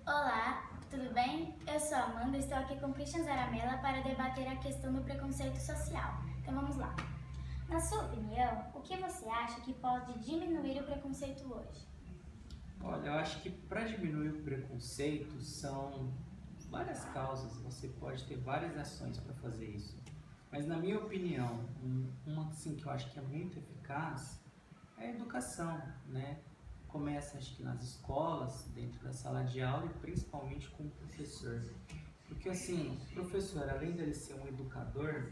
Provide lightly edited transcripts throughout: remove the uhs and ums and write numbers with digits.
Olá, tudo bem? Eu sou a Amanda e estou aqui com Christian Zaramella para debater a questão do preconceito social. Então vamos lá. Na sua opinião, o que você acha que pode diminuir o preconceito hoje? Olha, eu acho que para diminuir o preconceito são várias causas, você pode ter várias ações para fazer isso. Mas na minha opinião, uma assim, que eu acho que é muito eficaz é a educação, né? Começa acho que nas escolas, dentro da sala de aula e principalmente com o professor. Porque assim, o professor, além dele ser um educador,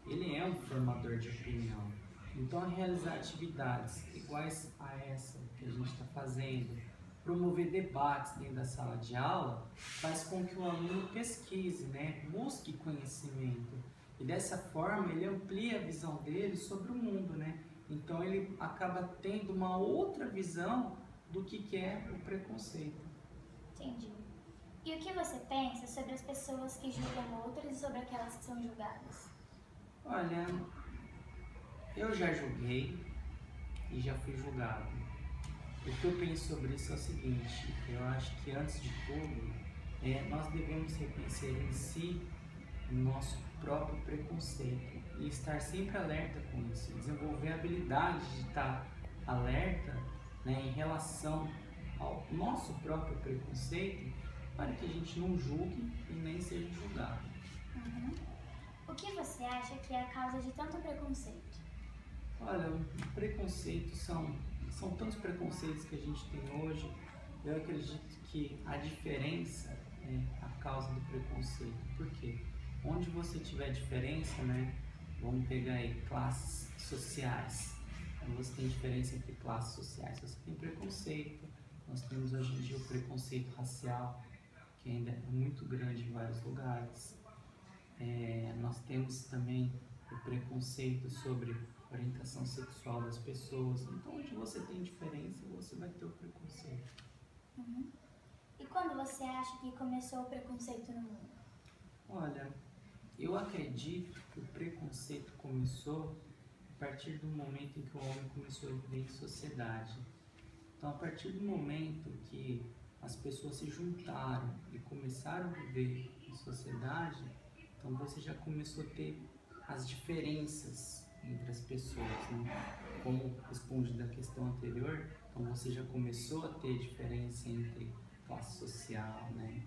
ele é um formador de opinião. Então, realizar atividades iguais a essa que a gente está fazendo, promover debates dentro da sala de aula, faz com que o aluno pesquise, né? Busque conhecimento. E dessa forma, ele amplia a visão dele sobre o mundo, né? Então, ele acaba tendo uma outra visão do que é o preconceito. Entendi. E o que você pensa sobre as pessoas que julgam outras e sobre aquelas que são julgadas? Olha, eu já julguei e já fui julgado. O que eu penso sobre isso é o seguinte: eu acho que antes de tudo, nós devemos reconhecer em si o nosso próprio preconceito e estar sempre alerta com isso, desenvolver a habilidade de estar alerta, né, em relação ao nosso próprio preconceito, para que a gente não julgue e nem seja julgado. Uhum. O que você acha que é a causa de tanto preconceito? Olha, o preconceito são tantos preconceitos que a gente tem hoje. Eu acredito que a diferença é a causa do preconceito. Por quê? Onde você tiver diferença, né? Vamos pegar aí classes sociais. Quando você tem diferença entre classes sociais, você tem preconceito. Nós temos hoje em dia o preconceito racial, que ainda é muito grande em vários lugares. Nós temos também o preconceito sobre orientação sexual das pessoas. Então, onde você tem diferença, você vai ter o preconceito. Uhum. E quando você acha que começou o preconceito no mundo? Olha, eu acredito que o preconceito começou a partir do momento em que o homem começou a viver em sociedade. Então, a partir do momento que as pessoas se juntaram e começaram a viver em sociedade, então você já começou a ter as diferenças entre as pessoas, né? Como responde da questão anterior, então você já começou a ter diferença entre classe social, né?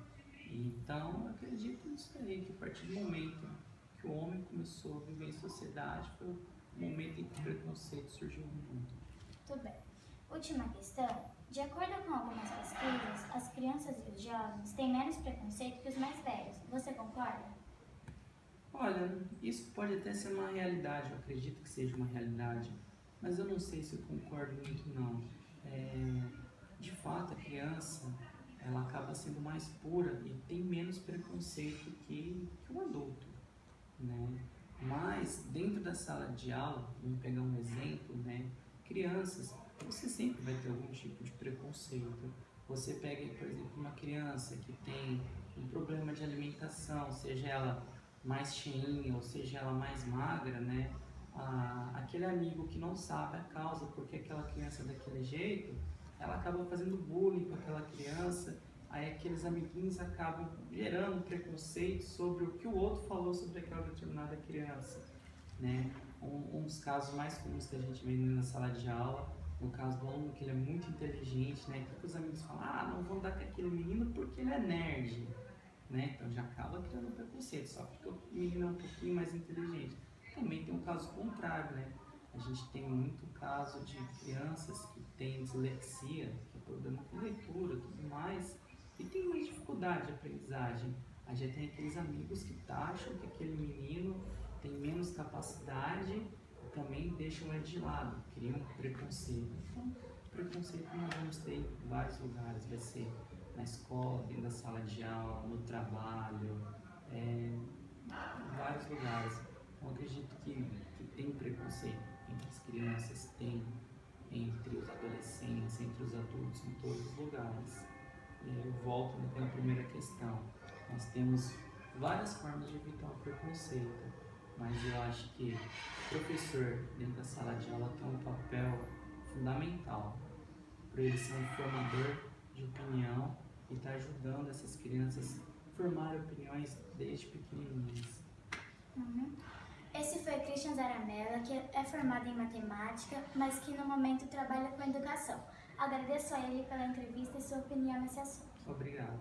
Então, eu acredito nisso aí, que a partir do momento que o homem começou a viver em sociedade, foi o momento em que o preconceito surgiu no mundo. Tudo bem. Última questão. De acordo com algumas pesquisas, as crianças e os jovens têm menos preconceito que os mais velhos. Você concorda? Olha, isso pode até ser uma realidade, eu acredito que seja uma realidade, mas eu não sei se eu concordo muito não. De fato, a criança, ela acaba sendo mais pura e tem menos preconceito que o adulto, né? Mas dentro da sala de aula, vamos pegar um exemplo, né? Crianças, você sempre vai ter algum tipo de preconceito. Você pega, por exemplo, uma criança que tem um problema de alimentação, seja ela mais cheinha ou seja ela mais magra, né? Aquele amigo que não sabe a causa porque aquela criança é daquele jeito, ela acaba fazendo bullying com aquela criança. Aí aqueles amiguinhos acabam gerando preconceito sobre o que o outro falou sobre aquela determinada criança, né? Um dos casos mais comuns que a gente vê na sala de aula, no caso do aluno que ele é muito inteligente, né? Que os amigos falam, não vão dar com aquele menino porque ele é nerd, né? Então já acaba criando preconceito, só porque o menino é um pouquinho mais inteligente. Também tem um caso contrário, né? A gente tem muito caso de crianças que têm dislexia, que é problema com leitura e tudo mais, e tem mais dificuldade de aprendizagem. A gente tem aqueles amigos que acham que aquele menino tem menos capacidade e também deixam ele de lado, criam um preconceito. Então, preconceito nós vamos ter em vários lugares, vai ser na escola, dentro da sala de aula, no trabalho, em vários lugares. Eu acredito que tem preconceito entre as crianças, tem entre os adolescentes, entre os adultos, em todos os lugares. E aí eu volto naquela primeira questão. Nós temos várias formas de evitar o preconceito, mas eu acho que o professor dentro da sala de aula tem um papel fundamental para ele ser um formador de opinião e estar ajudando ajudando essas crianças a formar opiniões desde pequenininhas. Esse foi Christian Zaramella, que é formado em matemática, mas que no momento trabalha com educação. Agradeço a ele pela entrevista e sua opinião nesse assunto. Obrigado.